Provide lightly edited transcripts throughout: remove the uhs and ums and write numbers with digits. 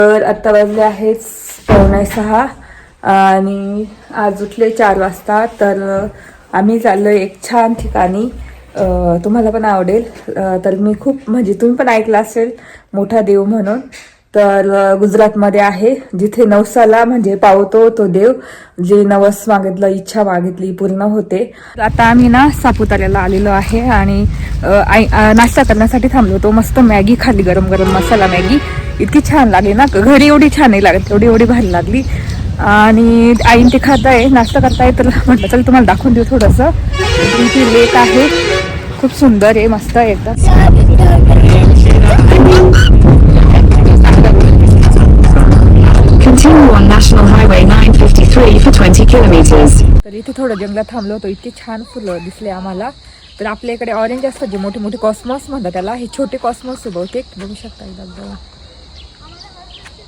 तर आत्ता वाजले आहेत 5:45 आणि आज उठले 4 वाजता. तर आम्ही चाललोय एक छान ठिकाणी. तुम्हाला पण आवडेल. तर मी खूप म्हणजे तुम्ही पण ऐकलं असेल मोठा देव म्हणून. तर गुजरातमध्ये आहे, जिथे नवसाला म्हणजे पावतो तो देव. जे नवस मागितलं, इच्छा मागितली पूर्ण होते. आता आम्ही ना सापुताऱ्याला आलेलो आहे आणि नाश्ता करण्यासाठी थांबलो होतो. मस्त मॅगी खाल्ली, गरम गरम मसाला मॅगी. इतकी छान लागली ना, घरी एवढी छान नाही लागत, एवढी भारी लागली. आणि आईन ते खाताय, नाश्ता करताय. तर म्हटलं चल तुम्हाला दाखवून देऊ थोडंसं. इथे लेक आहे, खूप सुंदर आहे, मस्त आहे एकदम. Continue on National Highway 953 for 20 kilometers. तर इथे थोडं जंगलात थांबलो होतो. इतके छान फुलं दिसले आम्हाला. तर आपल्या इकडे ऑरेंज असतात, जे मोठे मोठे कॉस्मॉस म्हणतात त्याला. हे छोटे कॉस्मॉस आहे बहुतेक, बघू शकता एकदम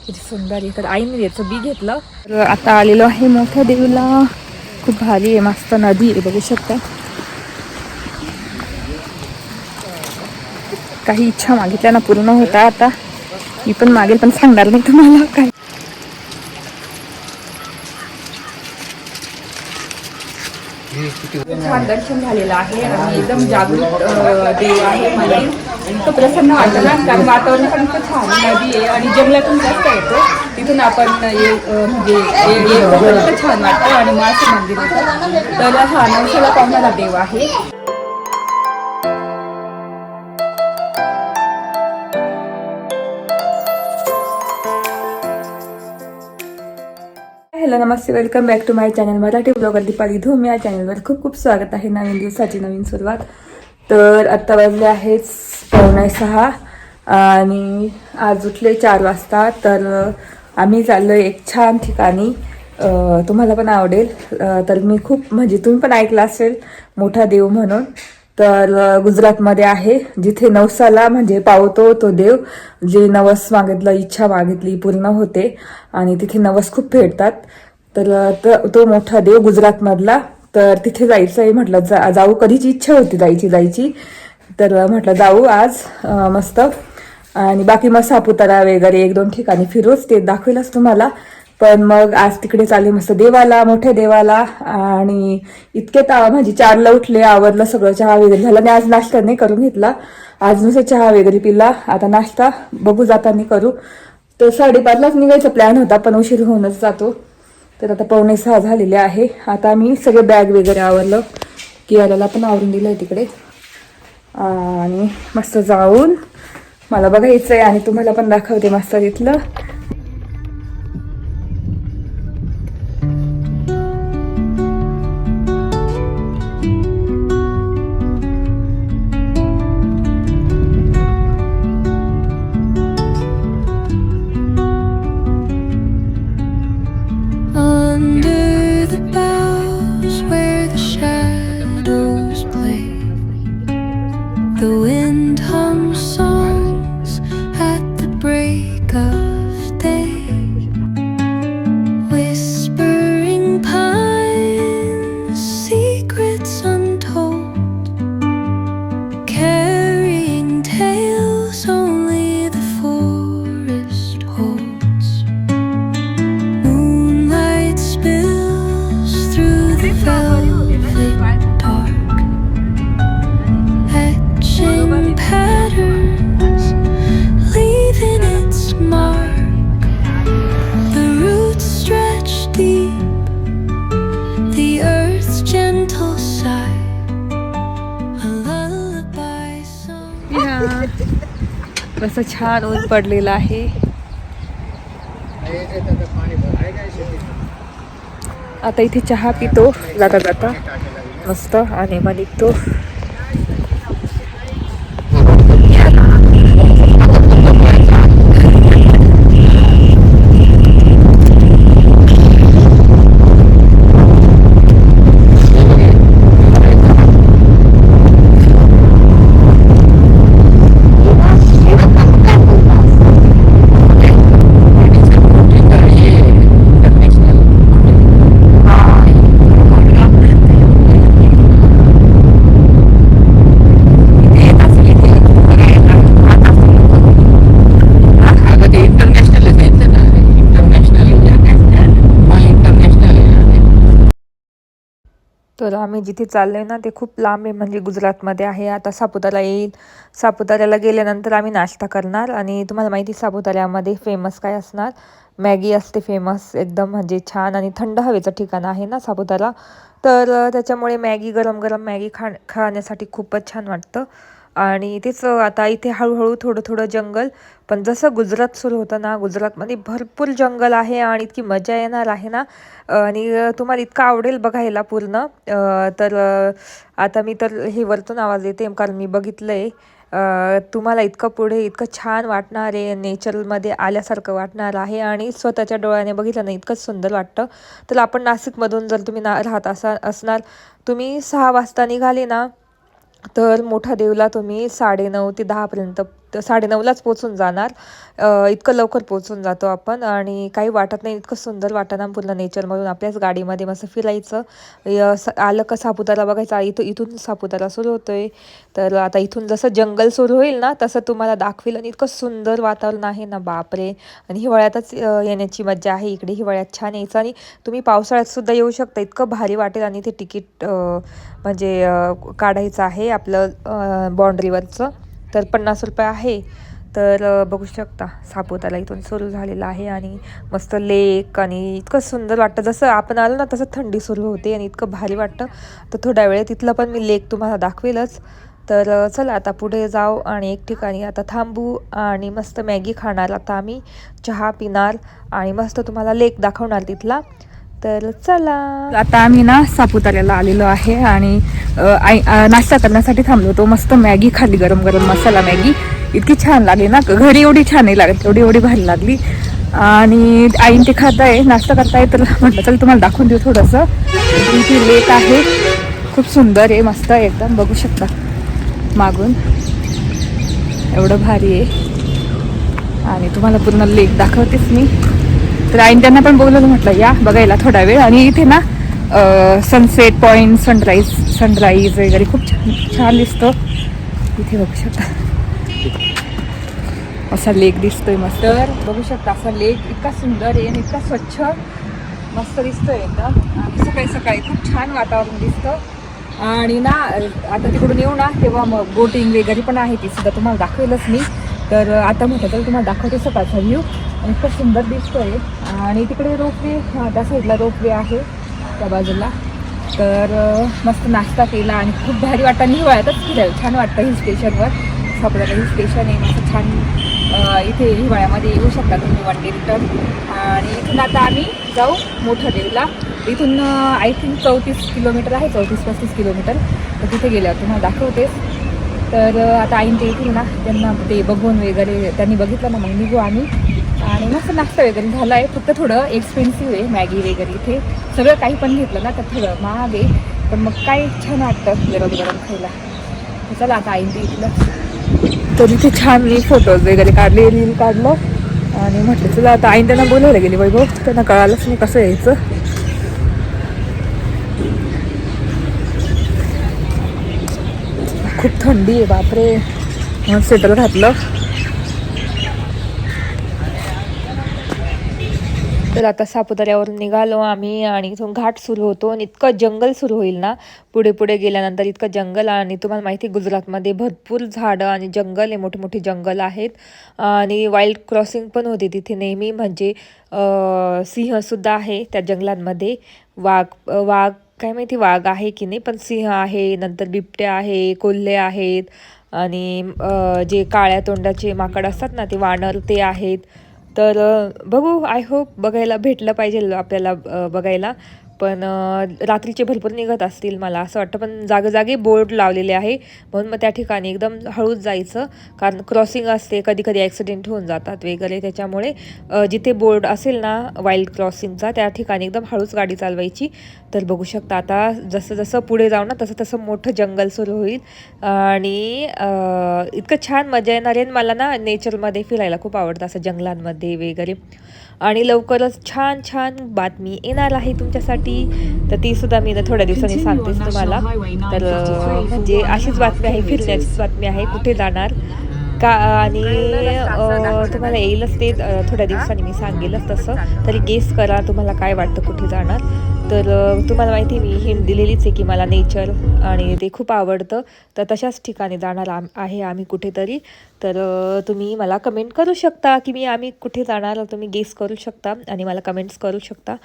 किती सुंदर आहे. तर आईने याचं बी घेतलं. तर आता आलेलो आहे मोठ्या देवीला. खूप भारी आहे, मस्त नदी आहे, बघू शकता. काही इच्छा मागितल्या ना पूर्ण होता. आता मी पण मागेल, पण सांगणार नाही तुम्हाला काय. छान दर्शन झालेलं आहे आणि एकदम जागृत देव आहे मंदिर. इतकं प्रसन्न वाटतं ना, कारण वातावरण पण इतकं छान, नदी आहे आणि जंगलातून जास्त येतो. तिथून आपण म्हणजे इतकं छान वाटतं. आणि मासे मंदिर होतं. तर हा नवसाला पावणारा देव आहे. हॅलो, नमस्ते, welcome back to my channel Marathi blogger Deepali Dhoom. या चॅनलवर खूप खूप स्वागत आहे. नवीन दिवसाची नवीन सुरुवात. तर आत्ता वाजले आहेत 5:45 आणि आज उठले 4 वाजता. तर आम्ही चाललोय एक छान ठिकाणी. तुम्हाला पण आवडेल. तर मी खूप म्हणजे तुम्ही पण ऐकलं असेल मोठा देव म्हणून. तर गुजरातमध्ये आहे, जिथे नवसाला म्हणजे पावतो तो देव. जे नवस मागितलं, इच्छा मागितली पूर्ण होते आणि तिथे नवस खूप भेटतात. तर तो मोठा देव गुजरातमधला. तर तिथे जायचं आहे. म्हटलं जाऊ, कधीची इच्छा होती जायची. तर म्हटलं जाऊ आज मस्त. आणि बाकी मग सापुतारा वगैरे 1-2 ठिकाणी फिरूच, ते दाखवेलच तुम्हाला. पण मग आज तिकडे चालले मस्त देवाला, मोठ्या देवाला. आणि इतके म्हणजे 4ला उठले, आवरलं सगळं, चहा वगैरे झाला. आणि आज नाश्ता नाही करून घेतला, आज नुसतं चहा वगैरे पिला. आता नाश्ता बघू जाताना करू. तर 5:30लाच निघायचा प्लॅन होता, पण उशीर होऊनच जातो. तर आता 5:45 झालेले आहे. आता आम्ही सगळे बॅग वगैरे आवरलं, कियाला पण आवरून दिलंय तिकडे. आणि मस्त जाऊन मला बघायचंय आणि तुम्हाला पण दाखवते मस्त तिथलं. The wind hums songs at the break of day, whispering pines, secrets untold, carrying tales only the forest holds. Moonlight spills through the velvet dark, patterns, leaving its mark. The roots stretch deep, the earth's gentle sigh, a lullaby song. कसं छान ऊन पडलेलं आहे. आता इथे चहा पितो जाता मस्त आणि मग निघतो. तर आम्ही जिथे चाललोय ना ते खूप लांब आहे, म्हणजे गुजरातमध्ये आहे. आता सापुतारा येईल. सापुताऱ्याला गेल्यानंतर आम्ही नाश्ता करणार आणि तुम्हाला माहिती सापुताऱ्यामध्ये फेमस काय असणार, मॅगी असते फेमस एकदम, म्हणजे छान आणि थंड हवेचं ठिकाण आहे ना सापुतारा. तर त्याच्यामुळे मॅगी, गरम गरम मॅगी खाण्यासाठी खूपच छान वाटतं. आणि तेच आता इथे हळूहळू थोडं थोडं जंगल, पण जसं गुजरात सुरू होतं ना, गुजरातमध्ये भरपूर जंगल आहे आणि इतकी मजा येणार आहे ना. आणि तुम्हाला इतकं आवडेल बघायला पूर्ण. तर आता मी तर हे वरतून आवाज येते कारण मी बघितलं आहे. तुम्हाला इतकं पुढे इतकं छान वाटणार आहे, नेचरमध्ये आल्यासारखं वाटणार आहे आणि स्वतःच्या डोळ्याने बघितलं ना इतकंच सुंदर वाटतं. तर आपण नाशिकमधून जर तुम्ही राहत असणार, तुम्ही 6 वाजता निघाले ना, तर मोठा देवला तुम्ही 9:30 ते 10पर्यंत, 9:30लाच पोचून जाणार. इतकं लवकर पोचून जातो आपण आणि काही वाटत नाही, इतकं सुंदर वाटतं ना. पूर्ण नेचरमधून आपल्याच गाडीमध्ये मस्त फिरायचं. आलं का सापुतारा बघायचा. इथून सापुतारा सुरू होतोय. तर आता इथून जसं जंगल सुरू होईल ना तसं तुम्हाला दाखवेल. आणि इतकं सुंदर वातावरण आहे ना, बापरे. आणि हिवाळ्यातच येण्याची मजा आहे इकडे. हिवाळ्यात छान यायचं आणि तुम्ही पावसाळ्यात सुद्धा येऊ शकता, इतकं भारी वाटेल. आणि ते तिकीट म्हणजे काढायचं आहे आपलं बाँड्रीवरचं, तर 50 रुपये आहे. तर बघू शकता सापुतारा इथून सुरू झालेला आहे आणि मस्त लेक आणि इतकं सुंदर वाटतं. जसं आपण आलो ना तसं थंडी सुरू होते आणि इतकं भारी वाटतं. तर थोड्या वेळ तिथलं पण मी लेक तुम्हाला दाखवेलच. तर चला आता पुढे जाऊ आणि एक ठिकाणी आता थांबू आणि मस्त मॅगी खाणार आता आम्ही, चहा पिणार आणि मस्त तुम्हाला लेक दाखवणार तिथला. तर चला, आता आम्ही ना सापुताऱ्याला आलेलो आहे आणि नाश्ता करण्यासाठी थांबलो होतो. मस्त मॅगी खाल्ली, गरम गरम मसाला मॅगी. इतकी छान लागली ना, घरी एवढी छान नाही लागत, एवढी भारी लागली. आणि आईन ते खात आहे, नाश्ता करताय, तर म्हटलं चल तुम्हाला दाखवून देऊ थोडंसं. इथे लेक आहे, खूप सुंदर आहे, मस्त एकदम. बघू शकता मागून एवढं भारी आहे. आणि तुम्हाला पूर्ण लेक दाखवतेच मी. तर आईन त्यांना पण बोलवलं, म्हटलं या बघायला थोडा वेळ. आणि इथे ना सनसेट पॉईंट, सनराईज वगैरे खूप छान दिसतं इथे. बघू शकता असा लेक दिसतोय मस्त. तर बघू शकता असा लेक इतका सुंदर आहे आणि इतका स्वच्छ मस्त दिसतोय एकदम. आणि सकाळी सकाळी खूप छान वातावरण दिसतं. आणि ना आता तिकडून येऊ ना तेव्हा मग बोटिंग वगैरे पण आहे, ती सुद्धा तुम्हाला दाखवेलच मी. तर आता म्हटलं तर तुम्हाला दाखवते सकाळचा व्ह्यू, आणि इतकं सुंदर दिसतोय. आणि तिकडे रोपवे, त्या साईडला रोपवे आहे त्या बाजूला. तर मस्त नाश्ता केला आणि खूप भारी वाटतं. आणि हिवाळ्यातच फिरायला छान वाटतं हिल स्टेशनवर. सापुतारा हिल स्टेशन आहे मस्त छान. इथे हिवाळ्यामध्ये येऊ शकता तुम्ही 1 डे रिटर्न. आणि इथून आता आम्ही जाऊ मोठं देवला. इथून आय थिंक 34 किलोमीटर आहे, 34-35 किलोमीटर. तर तिथे गेल्यावर तुम्हाला दाखवतेच. तर आता आईन ते येतील ना, त्यांना ते बघून वगैरे त्यांनी बघितलं ना, मग निघू आम्ही. आणि मस्त नाश्ता वगैरे झाला आहे. फक्त थोडं एक्सपेन्सिव्ह आहे मॅगी वगैरे इथे. सगळं काही पण घेतलं ना तर थोडं महाग आहे, पण मग काय छान वाटतं गरम गरम खायला. चला आता आईन ते इथलं. तर इथे छान मी फोटोज वगैरे काढले, रील काढलं. आणि म्हटलं चला आता आईन त्यांना बोलायला गेली. वैभव त्यांना कळालंच नाही कसं यायचं. खूप थंडी आहे बापरे, म्हणून स्वेटर घातलं. तर आता सापुताऱ्यावरून निघालो आम्ही आणि इथून घाट सुरू होतो. आणि इतकं जंगल सुरू होईल ना पुढे पुढे गेल्यानंतर, इतकं जंगल. आणि तुम्हाला माहिती आहे गुजरातमध्ये भरपूर झाडं आणि जंगल आहे, मोठे मोठे जंगल आहेत. आणि वाईल्ड क्रॉसिंग पण होते तिथे नेहमी, म्हणजे सिंहसुद्धा आहे त्या जंगलांमध्ये. वाघ काय माहिती वाघ आहे की नाही, पण सिंह आहे, नंतर बिबट्या आहे, कोल्हे आहेत. आणि जे काळ्या तोंडाचे माकड असतात ना ते वानर, ते आहेत. तर बघू, आय होप बघायला भेटलं पाहिजे आपल्याला बघायला. पण रात्रीचे भरपूर निघत असतील मला असं वाटतं. पण जागोजागी बोर्ड लावलेले आहे, म्हणून मग त्या ठिकाणी एकदम हळूच जायचं, कारण क्रॉसिंग असते, कधी कधी ॲक्सिडेंट होऊन जातात वगैरे. त्याच्यामुळे जिथे बोर्ड असेल ना वाईल्ड क्रॉसिंगचा त्या ठिकाणी एकदम हळूच गाडी चालवायची. तर बघू शकता आता जसं जसं पुढे जाऊ ना तसं तसं मोठं जंगल सुरू होईल. आणि इतकं छान मजा येणार आहे. मला ना नेचरमध्ये फिरायला खूप आवडतं, असं जंगलांमध्ये वगैरे. आणि लवकरच छान छान बातमी येणार आहे तुमच्यासाठी, तर ती सुद्धा मी थोड्या दिवसांनी सांगतेच तुम्हाला. तर म्हणजे अशीच बातमी आहे, फिरण्याचीच बातमी आहे, कुठे जाणार का. आणि तुम्हाला येईलच ते थोड्या दिवसांनी मी सांगेलच तसं. तरी गेस करा तुम्हाला काय वाटतं कुठे जाणार. तर तुम्हाला माहिती मी हिंट दिलेलीच आहे की मला नेचर आणि ते खूप आवडतं. तर तशाच ठिकाणी जाणार आहे आम्ही कुठेतरी. तर तुम्ही मला कमेंट करू शकता की आम्ही कुठे जाणार, तुम्ही गेस करू शकता आणि मला कमेंट्स करू शकता.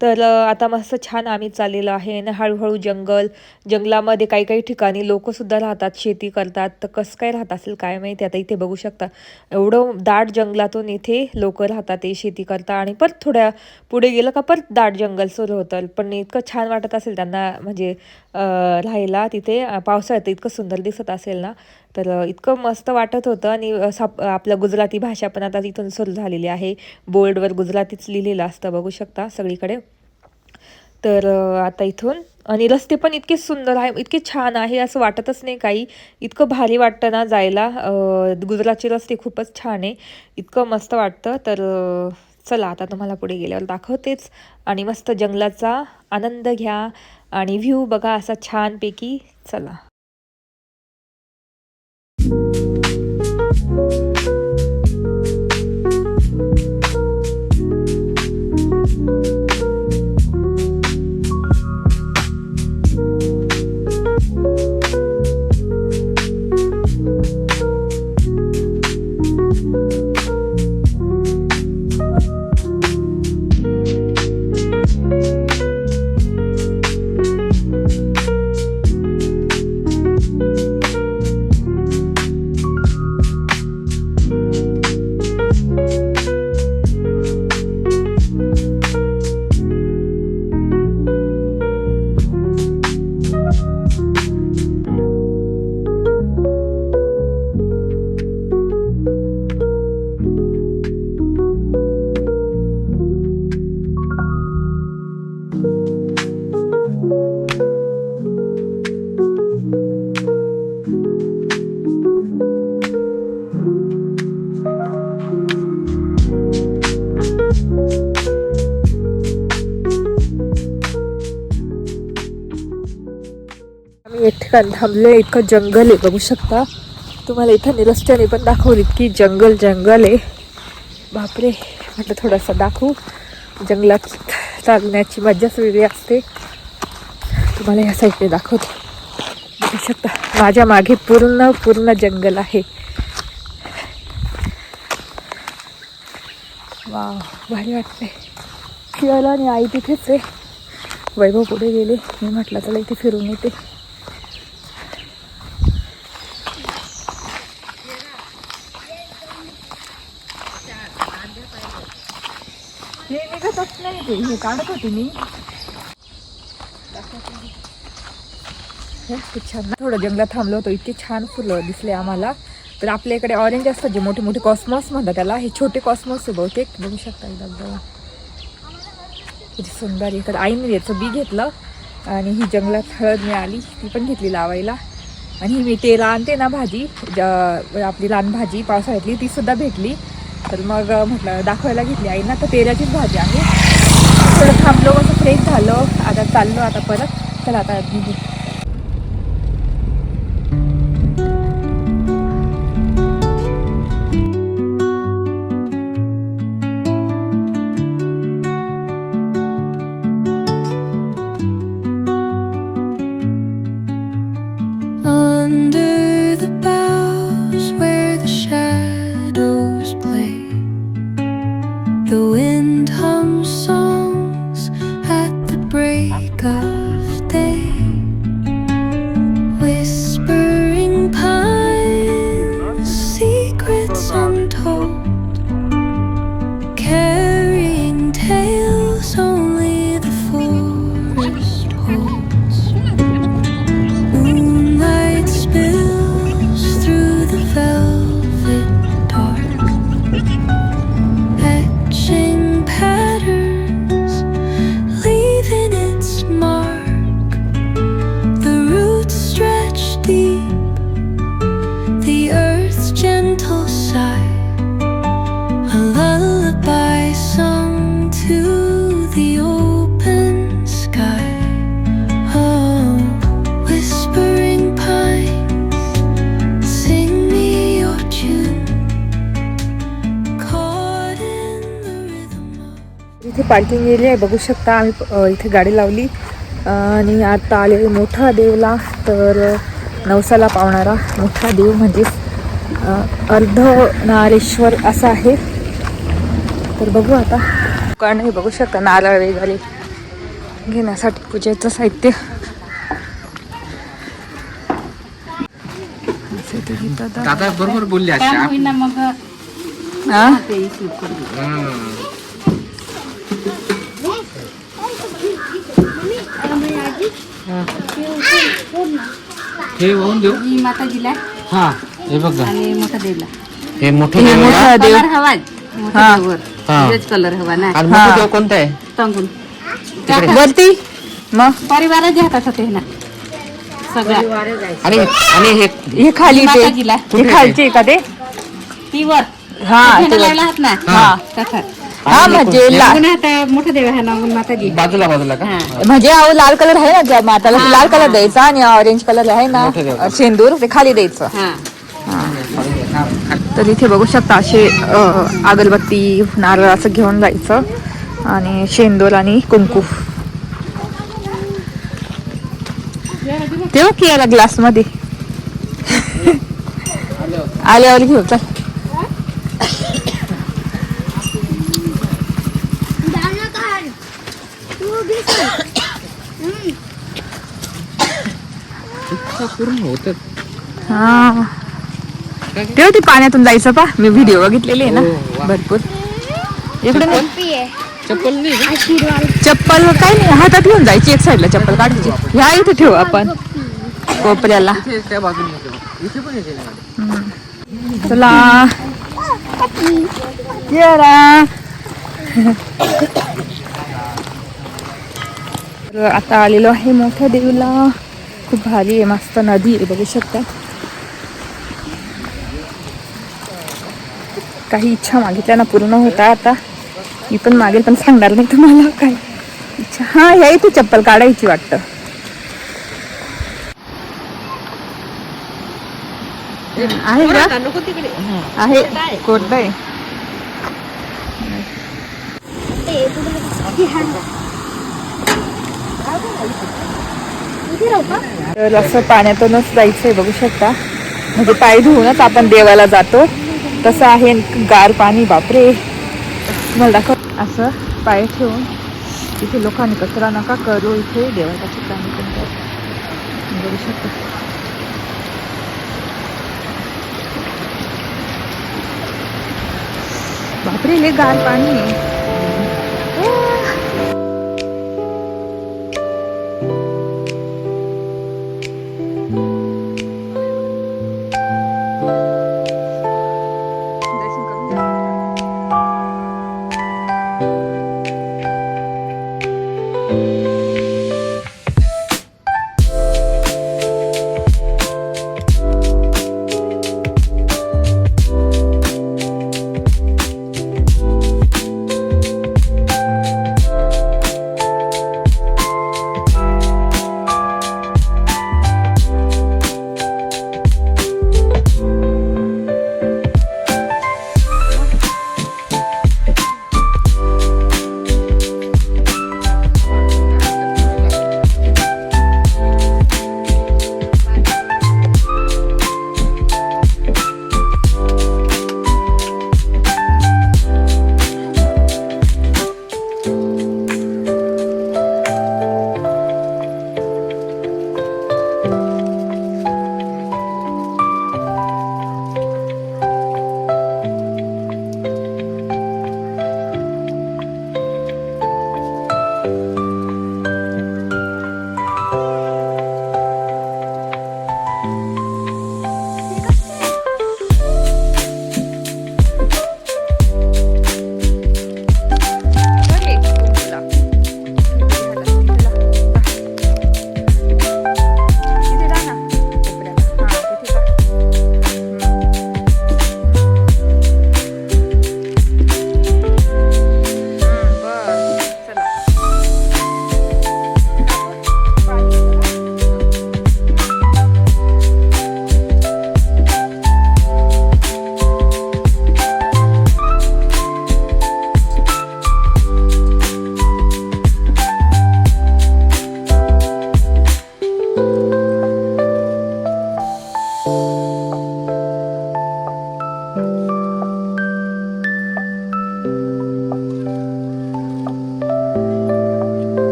तर आता मस्त छान आम्ही चाललेलो आहे आणि हळूहळू जंगलामध्ये काही काही ठिकाणी लोकंसुद्धा राहतात, शेती करतात. तर कसं काय राहत असेल काय माहिती. आता इथे बघू शकता एवढं दाट जंगलातून इथे लोकं राहतात, ते शेती करतात आणि परत थोड्या पुढे गेलं का परत दाट जंगल सुरू होतं. पण इतकं छान वाटत असेल त्यांना म्हणजे राहायला तिथे. पावसाळ्यात इतकं सुंदर दिसत असेल ना, तर इतकं मस्त वाटत होतं. आणि आपलं गुजराती भाषा पण आता तिथून सुरू झालेली आहे. बोर्डवर गुजरातीच लिहिलेलं असतं बघू शकता सगळीकडे. तर आता इथून आणि रस्ते पण इतके सुंदर आहे, इतके छान आहे, असं वाटतच नाही काही. इतकं भारी वाटतं ना जायला. गुजरातचे रस्ते खूपच छान आहे, इतकं मस्त वाटतं. तर चला आता तुम्हाला पुढे गेल्यावर दाखवतेच आणि मस्त जंगलाचा आनंद घ्या आणि व्ह्यू बघा असा छानपैकी. चला. एक ठिकाणी थांबले, इतकं जंगल आहे बघू शकता तुम्हाला. इथं रस्त्याने पण दाखवली की जंगल आहे. बापरे, म्हटलं थोडंसं दाखवू. जंगलात चालण्याची मजाच वेगळी असते. तुम्हाला या साईडने दाखवते. बघू शकता माझ्या मागे पूर्ण जंगल आहे. वा, भारी वाटते फिरायला. आणि आई तिथेच आहे, वैभव पुढे गेले. मी म्हटलं चला इथे फिरून येते. हे निघतच नाही, ते हे काढत होते मी. खूप छान. थोडं जंगलात थांबलो होतो, इतके छान फुलं दिसले आम्हाला. तर आपल्या इकडे ऑरेंज असतात जे मोठे मोठे कॉस्मॉस म्हणतात त्याला, हे छोटे कॉस्मॉस आहे बहुतेक. बघू शकता एकदम किती सुंदर. इकडं आईने याचं बी घेतलं आणि ही जंगलात हळद मिळाली, ती पण घेतली लावायला. आणि ही मी तेला आणते ना भाजी, आपली रान भाजी पावसाळ्यातली, ती सुद्धा भेटली. तर मग म्हटलं दाखवायला घेतली आईना. तर तेलाचीच भाजी आहे. थोडं थांबलो, असं फ्रेश झालं. आता चाललो आता परत. चला आता under the boughs where the shadows play. The wind hums songs at the break of day. Whispering pines, secrets untold, carrying tales only the forest holds. Moonlight spills through the velvet dark, etching patterns, leaving its mark. The roots stretch deep, the earth's gentle sigh, a lullaby इथे parking area आहे, बघू शकता. आम्ही इथे गाडी लावली आणि आता आले मोठा देवला. तर नवसाला पावणारा मोठा देव म्हणजे अर्धनारेश्वर असा आहे. तर बघू आता. दुकान हे बघू शकता, नारळ वगैरे घेण्यासाठी पूजेचं साहित्य. दादा बरोबर बोलले हा हे वाहून देऊ. माताजीला हा हे बघा, आणि मोठा देवला हे मोठे हे देव आहे. मोठा देव. कलर हवाय मोठा हा. देवर हा. रेड कलर हवा ना आणि मोठा देव कोणता आहे? टांगून वरती मग परिवाराच्या हातात होते ना सगळ्या आणि आणि हे हे खाली ते माताजीला. हे खालची आहे का ते? ती वर हा झेंडा ते लावला आहात ना हा. तसा हा म्हणजे पुन्हा आता मोठा देव आहे नांगून माताजी बाजूला बाजूला का? हा. म्हणजे अहो लाल कलर आहे ना त्या माताला, ते लाल कलर द्यायचा आणि ऑरेंज कलर आहे ना मोठं द्यायचं. शेंदूर, ते खाली द्यायचं. हा तर इथे बघू शकता असे अगरबत्ती नारळ असं घेऊन जायचं आणि शेंदूर आणि कुंकू. तेव्हा की याला ग्लास मध्ये आल्यावर घेऊ. चल पूर्ण होत. हा तेव्हा ते पाण्यातून जायचं पा, मी व्हिडिओ बघितलेले आहे ना हो, वा. भरपूर. इकडे नाही. चप्पल नाही का? चप्पल काही नाही, हातात घेऊन जायची, एक साईडला चप्पल काढायची. ह्या इथे ठेवू आपण कोपऱ्याला. इथे त्या बाजूने ठेवा. इथे पण येते ना. चला येरा. तर आता आलेलो आहे मोठ्या देवीला. खूप भारी आहे, मस्त नदी आहे बघू शकता. काही इच्छा मागितल्या ना पूर्ण होता. आता मी पण मागेल, पण सांगणार नाही तुम्हाला काय इच्छा. हा ह्या इथे चप्पल काढायची वाटतं. आहे का? आहे कोणतं आहे? तर असं पाण्यातूनच जायचंय बघू शकता. म्हणजे पाय धुवूनच आपण देवाला जातो तसं आहे. गार पाणी, बापरे. मला दाखव. असं पाय ठेवून इथे लोकांनी कचरा नका करू, इथे देवाच्या ठिकाणी पण बघू शकता. बापरे लय गार पाणी आहे.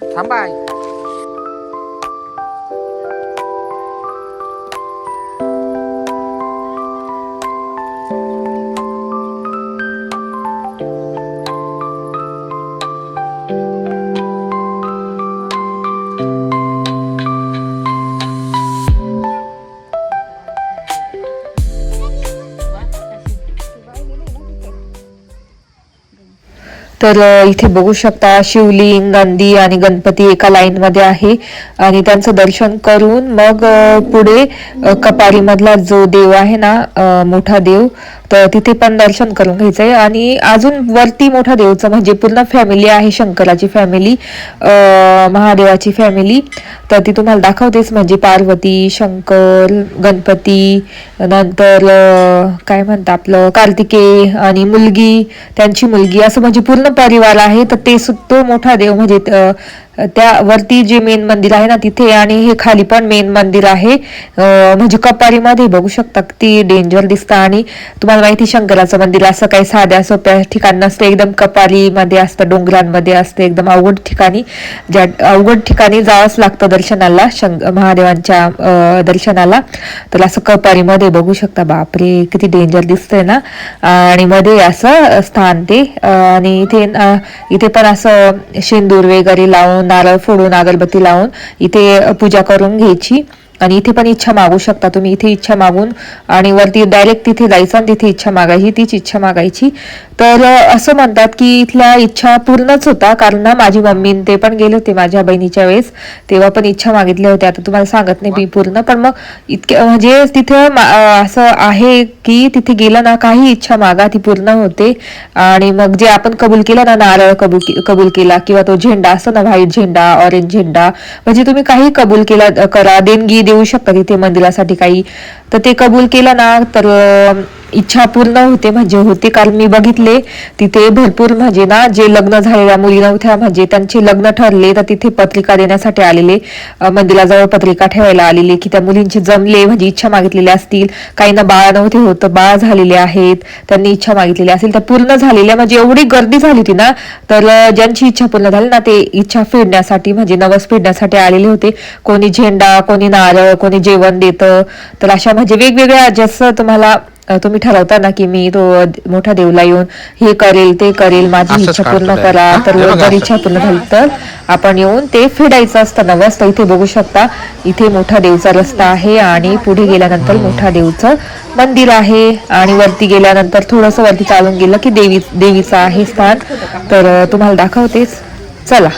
थांबा आई. तर इथे बघू शकता शिवलिंग, नंदी आणि गणपती एका लाईन मध्ये आहे आणि त्यांचं दर्शन करून मग पुढे कपारी मधला जो देव आहे ना, मोठा देव, तर तिथे पण दर्शन करून घ्यायचंय. आणि अजून वरती मोठा देवचं म्हणजे पूर्ण फॅमिली आहे, शंकराची फॅमिली, महादेवाची फॅमिली, तर ती तुम्हाला दाखवतेच. म्हणजे पार्वती, शंकर, गणपती, नंतर काय म्हणतात आपलं कार्तिकेय आणि मुलगी, त्यांची मुलगी, असं म्हणजे पूर्ण परिवार आहे. तर ते तो मोठा देव म्हणजे त्या वरती जे मेन मंदिर आहे ना तिथे, आणि हे खाली पण मेन मंदिर आहे. म्हणजे कपारीमध्ये बघू शकता ती डेंजर दिसतं. आणि तुम्हाला माहिती शंकराचं मंदिर असं काही साध्या सोप्या ठिकाणी नसतं, एकदम कपारीमध्ये असतं, डोंगरांमध्ये असतं, एकदम अवघड ठिकाणी. ज्या अवघड ठिकाणी जावंच लागतं दर्शनाला, महादेवांच्या दर्शनाला. तर असं कपारीमध्ये बघू शकता, बापरे किती डेंजर दिसतंय ना. आणि मध्ये असं स्थान ते, आणि इथे पण असं शेंदूर वगैरे लावून, नारळ फोडून, अगरबत्ती लावून इथे पूजा करून घ्यायची. आणि इथे पण इच्छा मागू शकता तुम्ही, इथे इच्छा मागून आणि वरती डायरेक्ट तिथे जायचं आणि तिथे इच्छा मागायची, तीच इच्छा मागायची. तर असं म्हणतात की इथल्या इच्छा पूर्णच होता, कारण ना माझी मम्मी ते पण गेले होते माझ्या बहिणीच्या वेळेस, तेव्हा पण इच्छा मागितल्या होत्या. आता तुम्हाला सांगत नाही मी पूर्ण, पण मग इतके म्हणजे तिथे असं आहे की तिथे गेलं ना काही इच्छा मागा ती पूर्ण होते. आणि मग जे आपण कबूल केलं ना, नारळ कबूल केला, किंवा तो झेंडा असतो ना, व्हाईट झेंडा, ऑरेंज झेंडा, म्हणजे तुम्ही काही कबूल केला करा, देणगी देऊ शकता तिथे मंदिरासाठी काही, तर ते कबूल केलं ना तर इच्छा पूर्ण होते, म्हणजे होते. कारण मी बघितले तिथे भरपूर, म्हणजे ना जे लग्न झालेल्या मुली नव्हत्या, म्हणजे त्यांचे लग्न ठरले, तर तिथे पत्रिका देण्यासाठी आलेले, मंदिराजवळ पत्रिका ठेवायला आलेले की त्या मुलींचे जमले, म्हणजे इच्छा मागितलेले असतील. काहींना बाळ नव्हते होत, बाळ झालेले आहेत, त्यांनी इच्छा मागितलेली असेल तर पूर्ण झालेल्या, म्हणजे एवढी गर्दी झाली होती ना. तर ज्यांची इच्छा पूर्ण झाली ना ते इच्छा फेडण्यासाठी, म्हणजे नवस फेडण्यासाठी आलेले होते. कोणी झेंडा, कोणी नारळ, कोणी जेवण देतं. तर अशा म्हणजे वेगवेगळ्या, जसं तुम्ही ठरवता ना की मी तो मोठ्या देवला येऊन हे करेल ते करेल, माझी इच्छा पूर्ण करा, तर जर इच्छा पूर्ण झाली तर आपण येऊन ते फेडायचं असतं नवस. तर इथे बघू शकता, इथे मोठा देवचा रस्ता आहे आणि पुढे गेल्यानंतर मोठा देवचं मंदिर आहे. आणि वरती गेल्यानंतर थोडंसं वरती चालून गेलं की देवीचं आहे स्थान. तर तुम्हाला दाखवतेच, चला.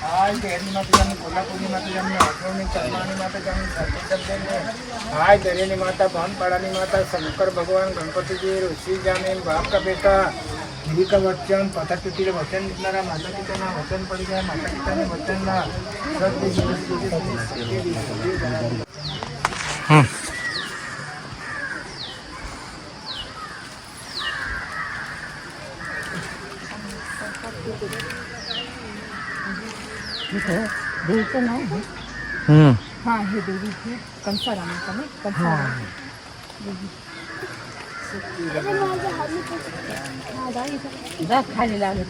हाय देहरी माता जानी, कोल्हापुरी माता जानी, आठवणी चरमानी माता जानी, हाय दरेनी माता, भानपाड़ानी माता, शंकर भगवान, गणपति जी, ऋषि जाने, बाप का बेटा, गिरी का वचन, पता पिटी वचन निकला, माता पिता ना वचन पड़ गया, माता पिता ने वचन ना हा, हे देवीचे कंसाराम खाली लागले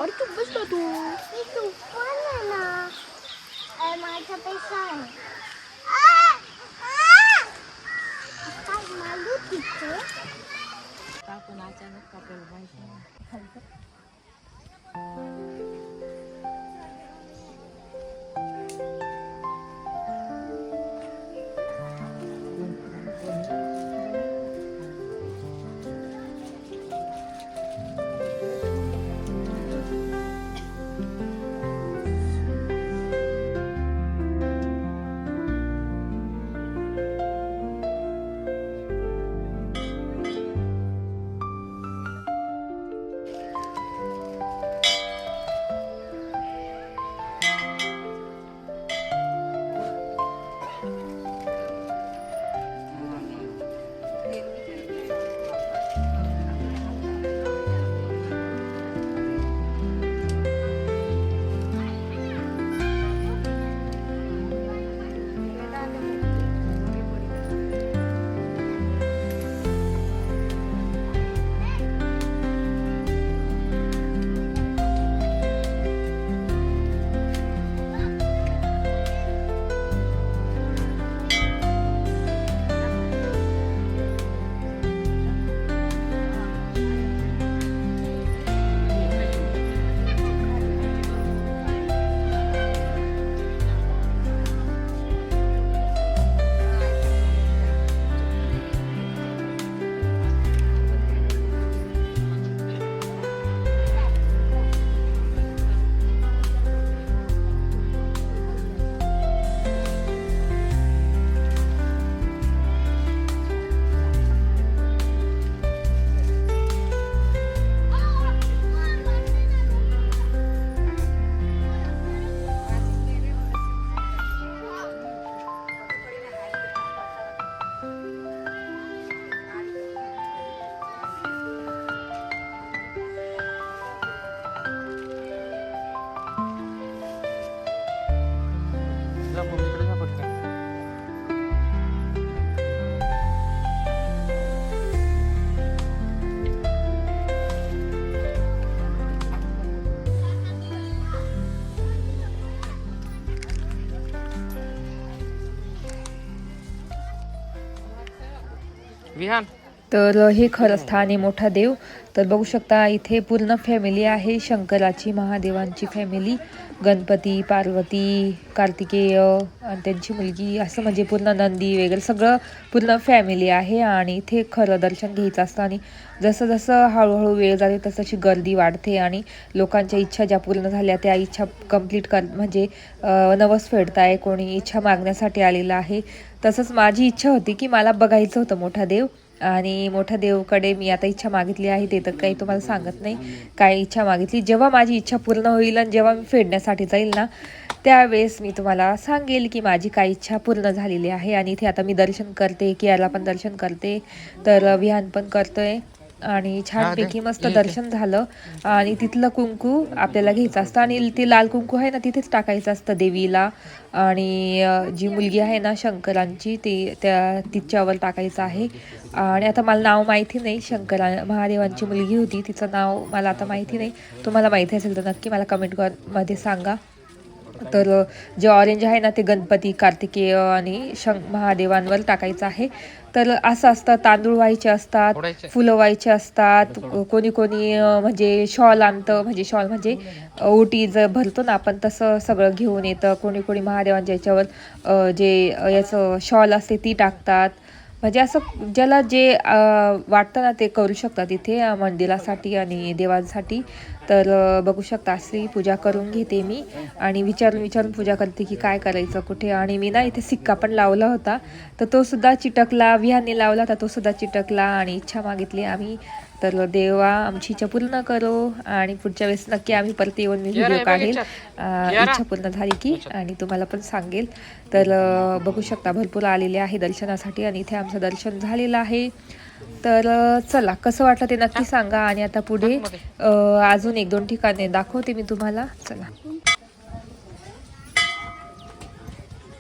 अरे तू बस ना, तू पण आहे ना, माझा पैसा आहे. काय मालू तिथे आपण अचानक आपल्याला माहिती विहान तर हे खरं स्थान आहे मोठा देव. तर बघू शकता इथे पूर्ण फॅमिली आहे, शंकराची, महादेवांची फॅमिली, गणपती, पार्वती, कार्तिकेय आणि त्यांची मुलगी, असं म्हणजे पूर्ण नंदी वगैरे सगळं पूर्ण फॅमिली आहे. आणि इथे खरं दर्शन घ्यायचं असतं. आणि जसं जसं हळूहळू वेळ जाते तशी गर्दी वाढते आणि लोकांच्या इच्छा ज्या पूर्ण झाल्या त्या इच्छा कंप्लीट म्हणजे नवस फेडताय, कोणी इच्छा मागण्यासाठी आलेलं आहे. तसंच माझी इच्छा होती की मला बघायचं होतं मोठा देव, आणि मोठ्या देवकडे मी आता इच्छा मागितली आहे. ते तर काही तुम्हाला सांगत नाही काय इच्छा मागितली. जेव्हा माझी इच्छा पूर्ण होईल आणि जेव्हा मी फेडण्यासाठी जाईल ना, त्यावेळेस मी तुम्हाला सांगेल की माझी काय इच्छा पूर्ण झालेली आहे. आणि इथे आता मी दर्शन करते, कियाला पण दर्शन करते, तर विहान पण करतोय. आणि छानपैकी मस्त दर्शन झालं. आणि तिथलं कुंकू आपल्याला घ्यायचं असतं आणि ते लाल कुंकू आहे ना तिथेच टाकायचं असतं देवीला. आणि जी मुलगी आहे ना शंकरांची तिच्यावर टाकायचं आहे. आणि आता मला नाव माहिती नाही, महादेवांची मुलगी होती, तिचं नाव मला आता माहिती नाही. तुम्हाला माहिती असेल तर नक्की मला कमेंटमध्ये सांगा. तर जे ऑरेंज आहे ना ते गणपती, कार्तिकेय आणि महादेवांवर टाकायचं आहे. तर असं असतं, तांदूळ व्हायचे असतात, फुलं व्हायचे असतात, कोणी कोणी म्हणजे शॉल आणतं, म्हणजे शॉल म्हणजे ओटी जर भरतो ना आपण तसं सगळं घेऊन येतं. कोणी कोणी महादेवांच्या याच्यावर जे याचं शॉल असते ती टाकतात. म्हणजे असं ज्याला जे वाटतं ना ते करू शकतात इथे मंदिरासाठी आणि देवांसाठी. तर बघू शकता अशी पूजा करून घेते मी आणि विचारून पूजा करते की काय करायचं कुठे. आणि मी ना इथे सिक्का पण लावला होता, तर तो सुद्धा चिटकला, विहाने लावला तर तो सुद्धा चिटकला. आणि इच्छा मागितली आम्ही, तर देवा आमची इच्छा पूर्ण करो. आणि पुढच्या वेळेस नक्की आम्ही परत येऊन मी व्हिडिओ काढेल इच्छा पूर्ण झाली की, आणि तुम्हाला पण सांगेल. तर बघू शकता भरपूर आलेले आहे दर्शनासाठी आणि इथे आमचं दर्शन झालेलं आहे. तर चला कसं वाटलं ते नक्की सांगा. आणि आता पुढे अजून 1-2 ठिकाणे दाखवते मी तुम्हाला. चला,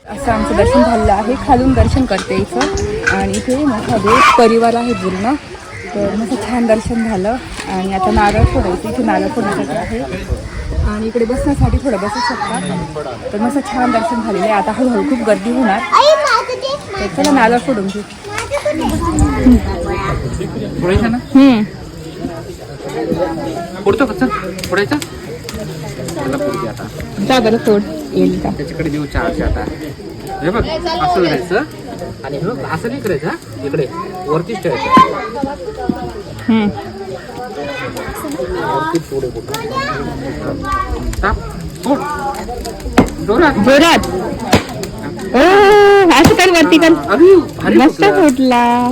असं आमचं दर्शन झालेलं आहे. खालून दर्शन करते इथं आणि इथे मोठा देव परिवार आहे पूर्ण. तर मस्त छान दर्शन झालं. आणि आता नारळ फोडायचं, इथे नारळ फोडण्यासाठी आहे आणि इकडे बसण्यासाठी थोडं बसू शकतात. तर मस्त छान दर्शन झालेलं आहे. आता हळूहळू खूप गर्दी होणार, तर चला नारळ फोडून घेऊ. फोडायचं ना, फोडतो का? चल फोडायचं, त्याला फोडू दे आता. जा बरं, फोड येईल का त्याच्याकडे देऊ चहाचे आता. हे बघ असं करायचं आणि हे बघ असं नाही करायचं, इकडे वरतीच ठेवायचं. वरती फोड फोड जोरात जोरात. ओ असं कर, वरती कर. मस्त फुटला.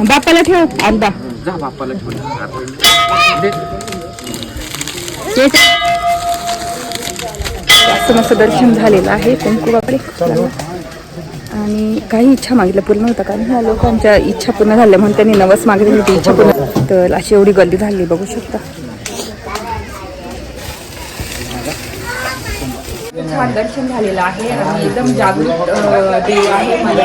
बापाला ठेव अर्धा. जा बापाला ठेव. जास्त मस्त दर्शन झालेलं आहे. कुंकू बापरे. आणि काही इच्छा मागितल्या पूर्ण होता, कारण ह्या लोकांच्या इच्छा पूर्ण झाल्या म्हणून त्यांनी नवस मागितली होती इच्छा पूर्ण. तर अशी एवढी गर्दी झाली बघू शकता. छान दर्शन झालेलं आहे आणि एकदम जागृत देव आहे. मला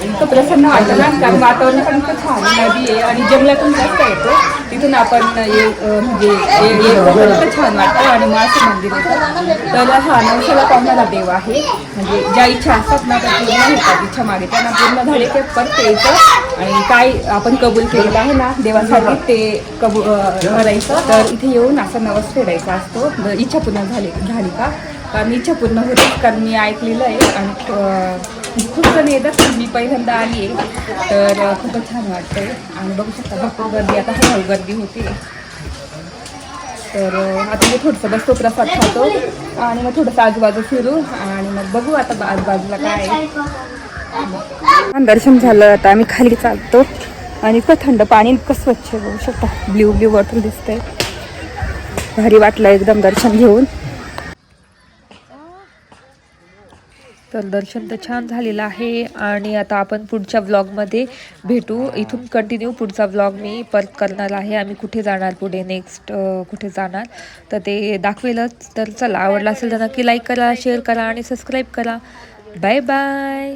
इतकं प्रसन्न वाटतं ना, कारण वातावरण पण इतकं छान, नदी आहे आणि जंगलातून रस्ता येतो, तिथून आपण म्हणजे इतकं छान वाटतं. आणि मासे मंदिर येतं. तर हा नवसाला पावणारा देव आहे. म्हणजे ज्या इच्छा असतात ना त्या पूर्ण होतात. इच्छा मागितल्या पूर्ण झाले की परत यायचं आणि काय आपण कबूल केलेलं आहे ना देवासाठी ते करायचं. तर इथे येऊन असा नवस फेडायचा असतो, इच्छा पूर्ण झाली का. कारण इच्छा पूर्ण होते, कारण मी ऐकलेलं आहे आणि खूप जण येतात. मी पहिल्यांदा आली आहे, तर खूपच छान वाटतंय. आणि बघू शकता भरपूर गर्दी, आता हळूहळू गर्दी होती. तर आता मी थोडंसं बसतो, प्रसाद खातो आणि मग थोडंसं आजूबाजू फिरू आणि मग बघू आता आजूबाजूला काय आहे. दर्शन झालं, आता आम्ही खाली चालतो आणि इतकं थंड पाणी, इतकं स्वच्छ बघू शकता. ब्ल्यू ब्ल्यू वॉटर दिसतंय, भारी वाटलं एकदम दर्शन घेऊन. तर दर्शन तर छान झालेलं आहे. आणि आता आपण पुढच्या व्लॉगमध्ये भेटू. इथून कंटिन्यू पुढचा व्लॉग मी परत करणार आहे. आम्ही कुठे जाणार पुढे, नेक्स्ट कुठे जाणार तर ते दाखवेलच. तर चला, आवडला असेल तर नक्की लाईक करा, शेअर करा आणि सबस्क्राईब करा. Bye bye.